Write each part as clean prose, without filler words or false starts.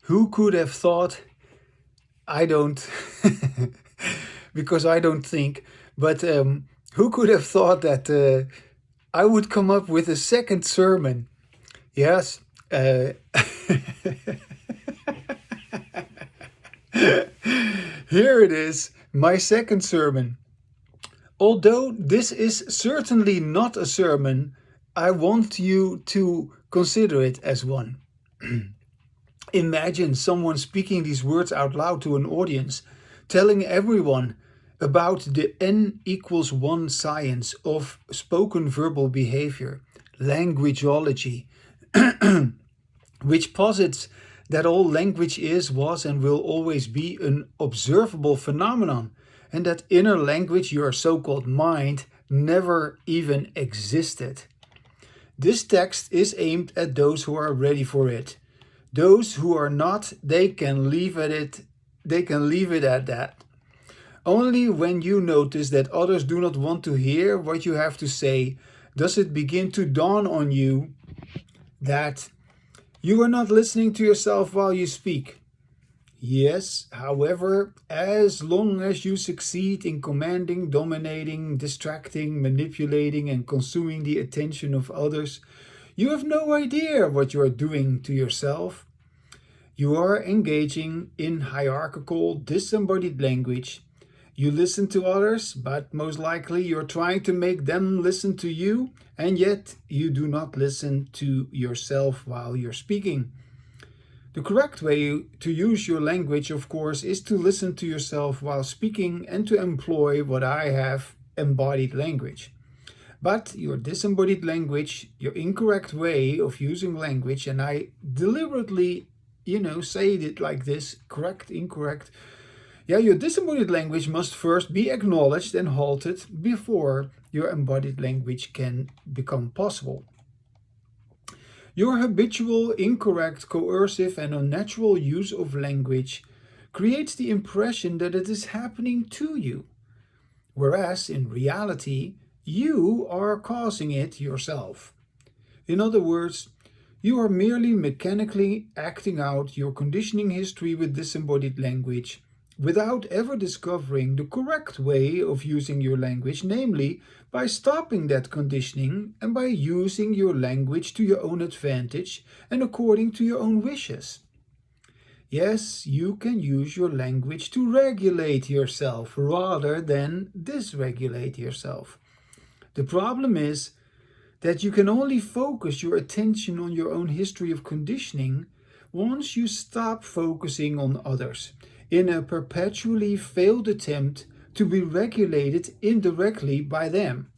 Who could have thought? I don't, because I don't think, but who could have thought that I would come up with a second sermon? Yes. Here it is, my second sermon. Although this is certainly not a sermon, I want you to consider it as one. Imagine someone speaking these words out loud to an audience, telling everyone about the n equals 1 science of spoken verbal behavior, languageology, which posits that all language is, was, and will always be an observable phenomenon, and that inner language, your so called mind, never even existed. This text is aimed at those who are ready for it. Those who are not, they can leave it at that. Only when you notice that others do not want to hear what you have to say does it begin to dawn on you that you are not listening to yourself while you speak. Yes, however, as long as you succeed in commanding, dominating, distracting, manipulating, and consuming the attention of others, you have no idea what you are doing to yourself. You are engaging in hierarchical, disembodied language. You listen to others, but most likely you're trying to make them listen to you, and yet you do not listen to yourself while you're speaking. The correct way to use your language, of course, is to listen to yourself while speaking and to employ what I have embodied language. But your disembodied language, your incorrect way of using language, and I deliberately, say it like this, correct, incorrect. Yeah, your disembodied language must first be acknowledged and halted before your embodied language can become possible. Your habitual, incorrect, coercive, and unnatural use of language creates the impression that it is happening to you, whereas in reality, you are causing it yourself. In other words, you are merely mechanically acting out your conditioning history with disembodied language without ever discovering the correct way of using your language, namely by stopping that conditioning and by using your language to your own advantage and according to your own wishes. Yes, you can use your language to regulate yourself rather than dysregulate yourself. The problem is that you can only focus your attention on your own history of conditioning once you stop focusing on others in a perpetually failed attempt to be regulated indirectly by them.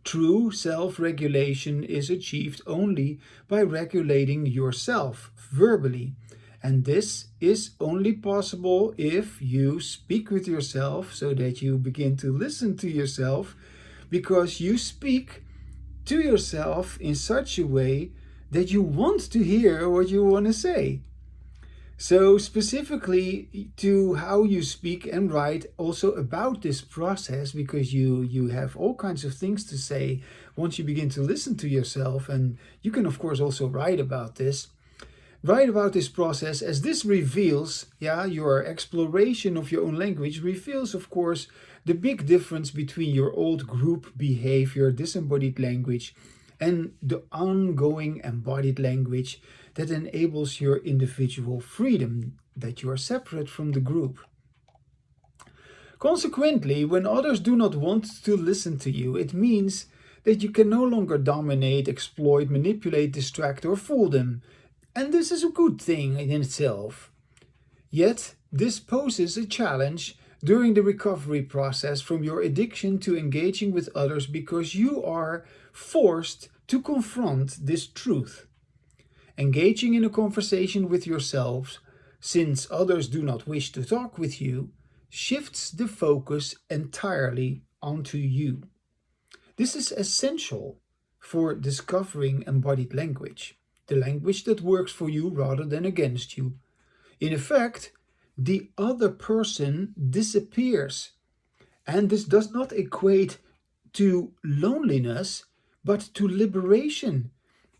True self regulation is achieved only by regulating yourself verbally, and this is only possible if you speak with yourself so that you begin to listen to yourself, because you speak to yourself in such a way that you want to hear what you want to say. So, specifically to how you speak and write, also about this process, because you have all kinds of things to say once you begin to listen to yourself, and you can, of course, also write about this. Write about this process, as this reveals, your exploration of your own language reveals, of course, the big difference between your old group behavior, disembodied language, and the ongoing embodied language that enables your individual freedom, that you are separate from the group. Consequently, when others do not want to listen to you, it means that you can no longer dominate, exploit, manipulate, distract, or fool them. And this is a good thing in itself. Yet, this poses a challenge during the recovery process from your addiction to engaging with others, because you are forced to confront this truth. Engaging in a conversation with yourselves, since others do not wish to talk with you, shifts the focus entirely onto you. This is essential for discovering embodied language, the language that works for you rather than against you. In effect, the other person disappears. And this does not equate to loneliness, but to liberation,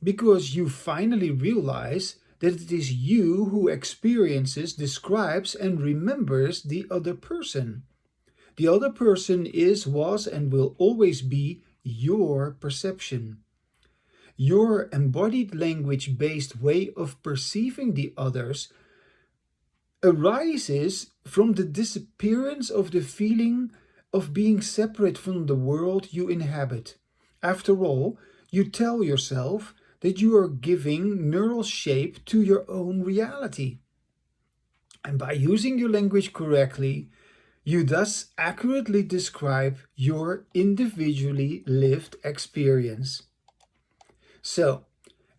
because you finally realize that it is you who experiences, describes, and remembers the other person. The other person is, was, and will always be your perception. Your embodied language-based way of perceiving the others arises from the disappearance of the feeling of being separate from the world you inhabit. After all, you tell yourself that you are giving neural shape to your own reality. And by using your language correctly, you thus accurately describe your individually lived experience. So,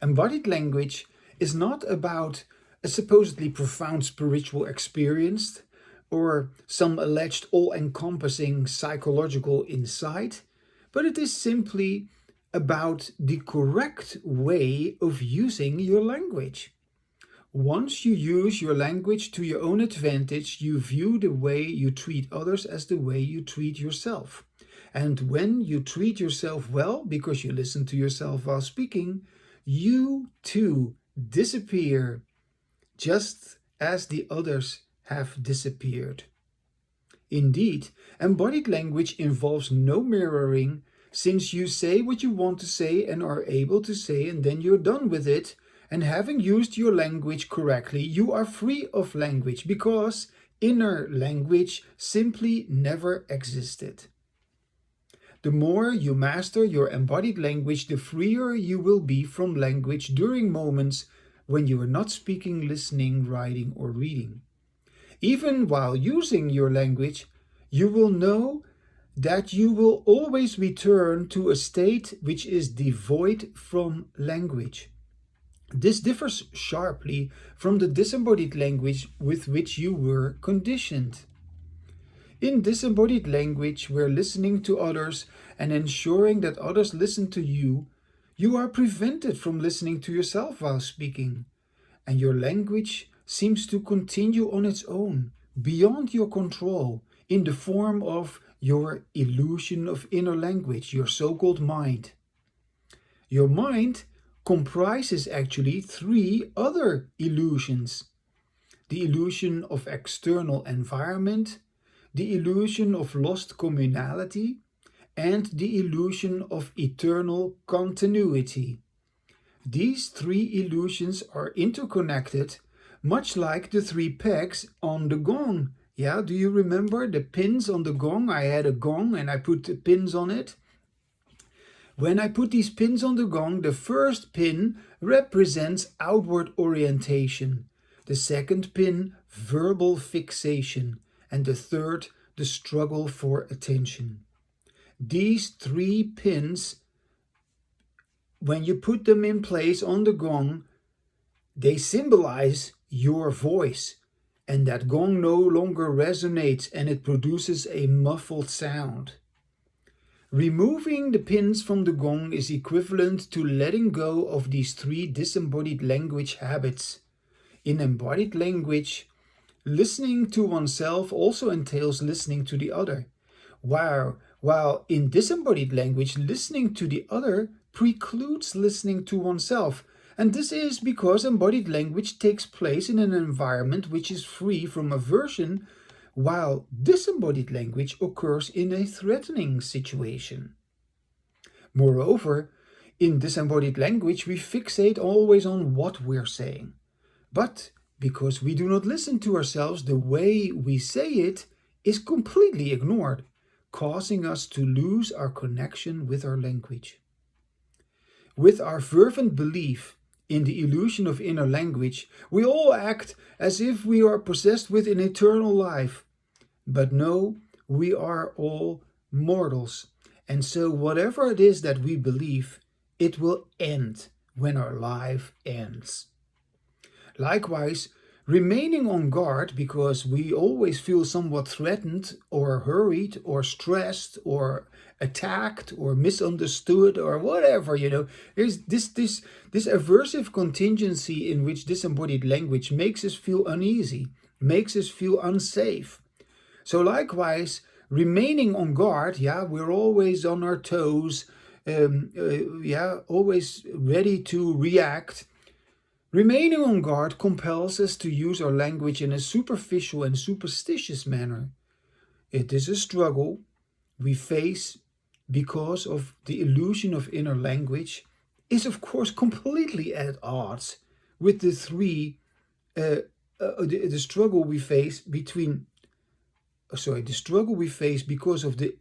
embodied language is not about a supposedly profound spiritual experience or some alleged all-encompassing psychological insight, but it is simply about the correct way of using your language. Once you use your language to your own advantage, you view the way you treat others as the way you treat yourself. And when you treat yourself well, because you listen to yourself while speaking, you too disappear, just as the others have disappeared. Indeed, embodied language involves no mirroring, since you say what you want to say and are able to say, and then you're done with it. And having used your language correctly, you are free of language, because inner language simply never existed. The more you master your embodied language, the freer you will be from language during moments when you are not speaking, listening, writing, or reading. Even while using your language, you will know that you will always return to a state which is devoid from language. This differs sharply from the disembodied language with which you were conditioned. In disembodied language, where listening to others and ensuring that others listen to you, you are prevented from listening to yourself while speaking, and your language seems to continue on its own, beyond your control, in the form of your illusion of inner language, your so-called mind. Your mind comprises actually three other illusions: the illusion of external environment, the illusion of lost communality, and the illusion of eternal continuity. These three illusions are interconnected, much like the three pegs on the gong. Yeah, do you remember the pins on the gong? I had a gong and I put the pins on it. When I put these pins on the gong, the first pin represents outward orientation, the second pin, verbal fixation, and the third, the struggle for attention. These three pins, when you put them in place on the gong, they symbolize your voice, and that gong no longer resonates and it produces a muffled sound. Removing the pins from the gong is equivalent to letting go of these three disembodied language habits. In embodied language, listening to oneself also entails listening to the other, while in disembodied language, listening to the other precludes listening to oneself. And this is because embodied language takes place in an environment which is free from aversion, while disembodied language occurs in a threatening situation. Moreover, in disembodied language, we fixate always on what we're saying. But because we do not listen to ourselves, the way we say it is completely ignored, causing us to lose our connection with our language. With our fervent belief in the illusion of inner language, we all act as if we are possessed with an eternal life. But no, we are all mortals, and so whatever it is that we believe, it will end when our life ends. Likewise, remaining on guard because we always feel somewhat threatened or hurried or stressed or attacked or misunderstood or whatever, there's this aversive contingency in which disembodied language makes us feel uneasy, makes us feel unsafe. So likewise, remaining on guard, we're always on our toes, always ready to react. Remaining on guard compels us to use our language in a superficial and superstitious manner. It is a struggle we face because of the illusion of inner language is of course completely at odds with the three the struggle we face between the struggle we face because of the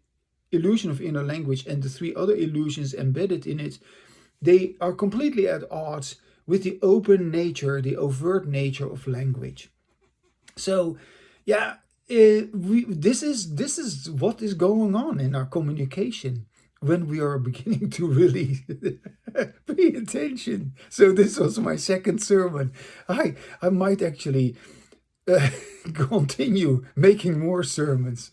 illusion of inner language and the three other illusions embedded in it. They are completely at odds with the open nature, the overt nature of language. So, yeah, this is what is going on in our communication when we are beginning to really pay attention. So this was my second sermon. I might actually uh, continue making more sermons.